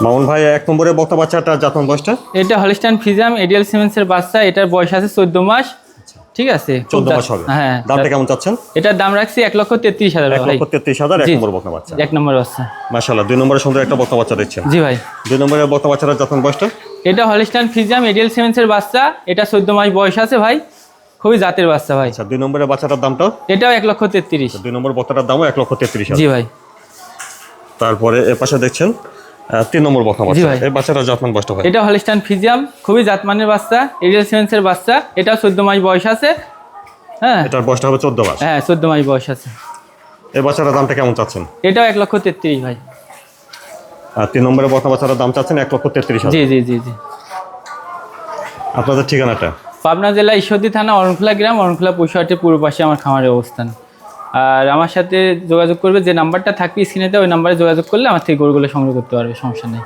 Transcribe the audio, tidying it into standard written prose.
মামুন ভাই, 1 নম্বরে বকনা বাচ্চাটা জাতমান বয়সটা? এটা হলিস্টাইন ফ্রিজিয়াম এডিএল সিমেন্সের বাচ্চা। এটার বয়স আছে 14 মাস। ঠিক আছে, 14 মাস হবে। হ্যাঁ। দামটা কেমন চাচ্ছেন? এটার দাম রাখছি 1,33,000 ভাই। 1,33,000 1 নম্বর বকনা বাচ্চা। 1 নম্বর বাচ্চা। মাশাআল্লাহ, 2 নম্বরে সুন্দর একটা বকনা বাচ্চা দিচ্ছেন। জি ভাই। 2 নম্বরে বকনা বাচ্চাটা জাতমান বয়সটা? এটা হলিস্টাইন ফ্রিজিয়াম এডিএল সিমেন্সের বাচ্চা। এটা 14 মাস বয়স আছে ভাই। খুবই জাতের বাচ্চা ভাই। আচ্ছা, 2 নম্বরে বাচ্চাটার দামটা? এটাও 1,33,000। 2 নম্বর বকনাটার দামও 1,33,000। জি ভাই। তারপরে এর পাশে দেখছেন 3 নম্বর বকনা বাচ্চা। এই বাচ্চাটা জাতমান বয়সটা ভাই? এটা হলিস্টাইন ফ্রিজিয়াম, খুবই জাতমানের বাচ্চা, এডিএল সিমেন্সের বাচ্চা। এটা 14 মাস বয়স আছে। হ্যাঁ, এটার বয়সটা হবে 14 মাস। হ্যাঁ 14 মাস বয়স আছে। এই বাচ্চাটার দামটা কেমন চাচ্ছেন? এটাও 1,33,000 ভাই। আর 3 নম্বরে বকনা বাচ্চাটার দাম চাচ্ছেন 1,33,000। জি জি জি জি। আপনাদের ঠিকানাটা? পাবনা জেলা ঈশ্বরদী থানা অরণখোলা গ্রাম, অরণখোলা পশুহাটের পূর্ব পাশে আমার খামারের অবস্থান। আর আমার সাথে যোগাযোগ করবে, যে নাম্বারটা থাকবে স্ক্রিনেতে, ওই নাম্বারে যোগাযোগ করলে আমার থেকে গরুগুলো সংগ্রহ করতে পারবে, সমস্যা নেই।